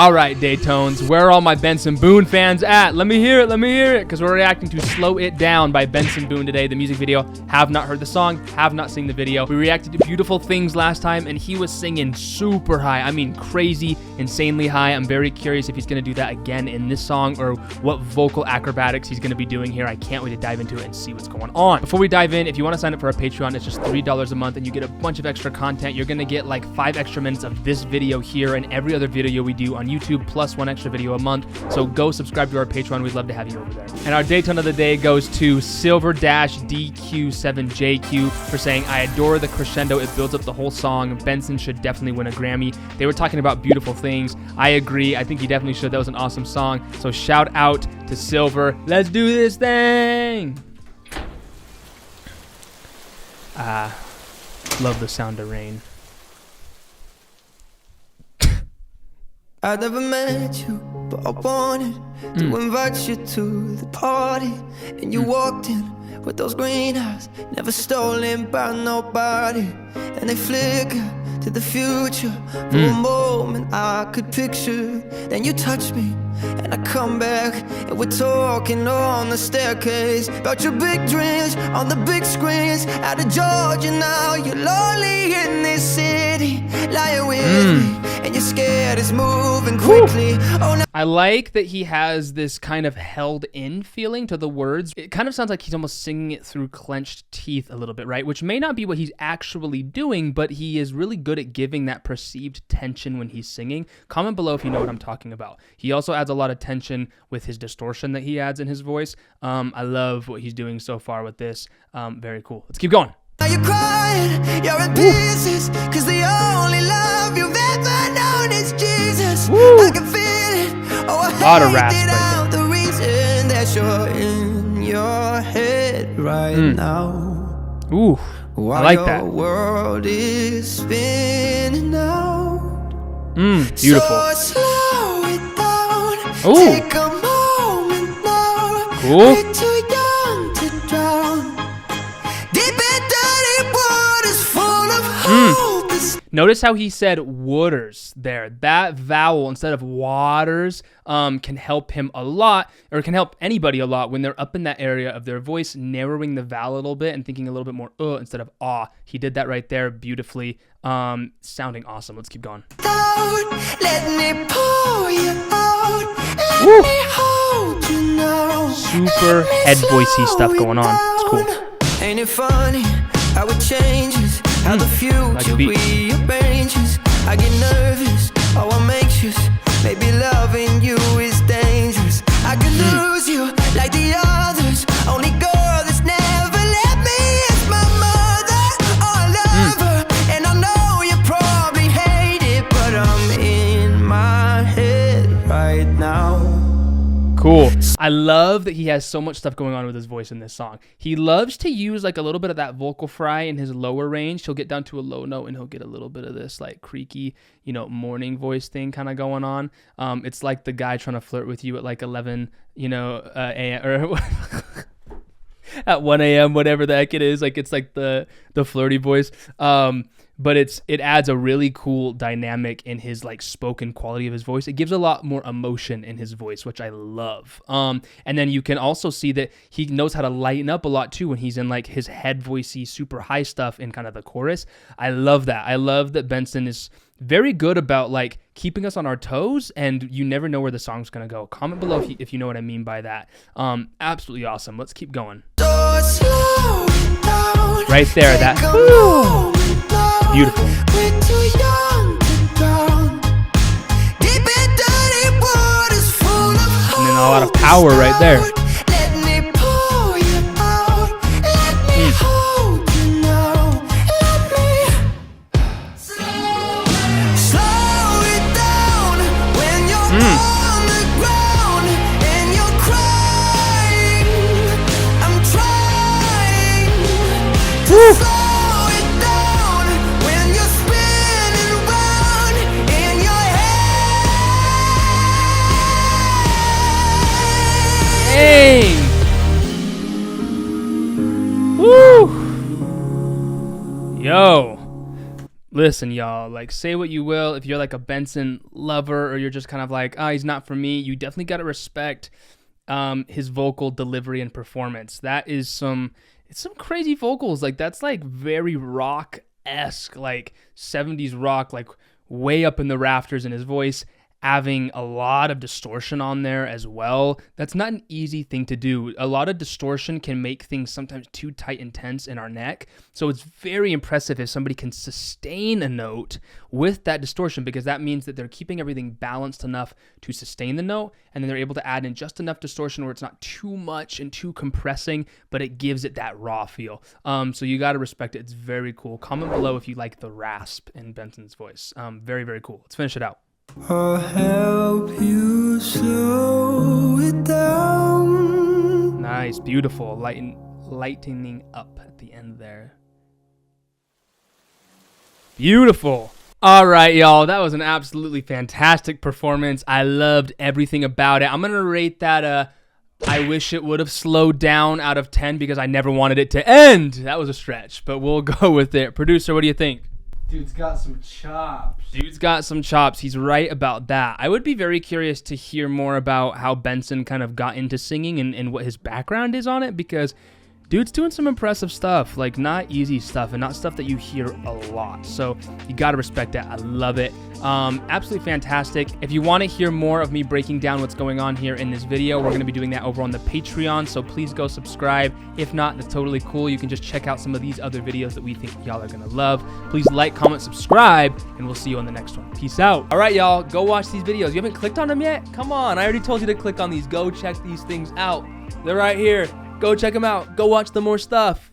All right, Daytones, where are all my Benson Boone fans at? Let me hear it, because we're reacting to Slow It Down by Benson Boone today, the music video. Have not heard the song, have not seen the video. We reacted to Beautiful Things last time, and he was singing super high. I mean, crazy, insanely high. I'm very curious if he's going to do that again in this song, or what vocal acrobatics he's going to be doing here. I can't wait to dive into it and see what's going on. Before we dive in, if you want to sign up for our Patreon, it's just $3 a month, and you get a bunch of extra content. You're going to get like 5 extra minutes of this video here and every other video we do on YouTube, plus 1 extra video a month. So go subscribe to our Patreon. We'd love to have you over there. And our Dayton of the day goes to Silver-DQ7JQ for saying, I adore the crescendo. It builds up the whole song. Benson should definitely win a Grammy. They were talking about Beautiful Things. I agree. I think he definitely should. That was an awesome song. So shout out to Silver. Let's do this thing. Love the sound of rain. I never met you, but I wanted to invite you to the party. And you walked in with those green eyes, never stolen by nobody. And they flicker to the future. For a moment I could picture. Then you touch me, and I come back, and we're talking on the staircase about your big dreams on the big screens. Out of Georgia now, you're lonely in this city, lying with me, and you're scared it's moving quickly. Oh, no. I like that he has this kind of held in feeling to the words. It kind of sounds like he's almost singing it through clenched teeth a little bit, right? Which may not be what he's actually doing, but he is really good at giving that perceived tension when he's singing. Comment below if you know what I'm talking about. He also adds a lot of tension with his distortion that he adds in his voice. I love what he's doing so far with this. Very cool. Let's keep going. Now you're crying, you're in pieces, cause the only love you've ever known is Jesus. I can feel it. Oh, I lot of rasp hate it right out. The reason that you're in your head right now. Ooh, I like that. Your world is spinning out. Beautiful. So slow it down. Ooh. Take a moment now. Cool. We're too young to drown. Deep and dirty waters full of hope. Notice how he said waters there. That vowel instead of waters can help him a lot, or can help anybody a lot when they're up in that area of their voice, narrowing the vowel a little bit and thinking a little bit more instead of ah. He did that right there beautifully. Sounding awesome. Let's keep going. Let me pull you out. Let me hold you now. Super head voicey stuff going on. It's cool. Ain't it funny how it changes, how the future rearranges? I get nervous, oh I'm anxious. Maybe loving you is dangerous. I could lose you like the others. Only girl that's never let me is my mother. Oh, I love her, and I know you probably hate it, but I'm in my head right now. Cool. I love that he has so much stuff going on with his voice in this song. He loves to use like a little bit of that vocal fry in his lower range. He'll get down to a low note and he'll get a little bit of this like creaky, you know, morning voice thing kind of going on. It's like the guy trying to flirt with you at like 11, you know, a.m. or at 1 a.m., whatever the heck it is. Like it's like the flirty voice. But it adds a really cool dynamic in his like spoken quality of his voice. It gives a lot more emotion in his voice, which I love. And then you can also see that he knows how to lighten up a lot too when he's in like his head voicey, super high stuff in kind of the chorus. I love that. I love that Benson is very good about like keeping us on our toes, and you never know where the song's gonna go. Comment below if you know what I mean by that. Absolutely awesome. Let's keep going. Right there, that. Woo! Beautiful. And then a lot of power right there. Dang! Woo! Yo. Listen, y'all, like, say what you will. If you're like a Benson lover or you're just kind of like, he's not for me, you definitely got to respect his vocal delivery and performance. That is some crazy vocals. Like, that's like very rock-esque, like 70s rock, like way up in the rafters in his voice, having a lot of distortion on there as well. That's not an easy thing to do. A lot of distortion can make things sometimes too tight and tense in our neck. So it's very impressive if somebody can sustain a note with that distortion, because that means that they're keeping everything balanced enough to sustain the note, and then they're able to add in just enough distortion where it's not too much and too compressing, but it gives it that raw feel. So you got to respect it. It's very cool. Comment below if you like the rasp in Benson's voice. Very, very cool. Let's finish it out. I'll help you slow it down. Nice, beautiful, lightening up at the end there. Beautiful. All right, y'all, that was an absolutely fantastic performance. I loved everything about it. I'm gonna rate that I wish it would have slowed down out of 10 because I never wanted it to end. That was a stretch, but we'll go with it. Producer, what do you think? Dude's got some chops. Dude's got some chops. He's right about that. I would be very curious to hear more about how Benson kind of got into singing and what his background is on it, because dude's doing some impressive stuff, like not easy stuff and not stuff that you hear a lot. So you got to respect that. I love it. Absolutely fantastic. If you want to hear more of me breaking down what's going on here in this video, we're going to be doing that over on the Patreon. So please go subscribe. If not, that's totally cool. You can just check out some of these other videos that we think y'all are going to love. Please like, comment, subscribe, and we'll see you on the next one. Peace out. All right, y'all, go watch these videos. You haven't clicked on them yet? Come on. I already told you to click on these. Go check these things out. They're right here. Go check them out. Go watch the more stuff.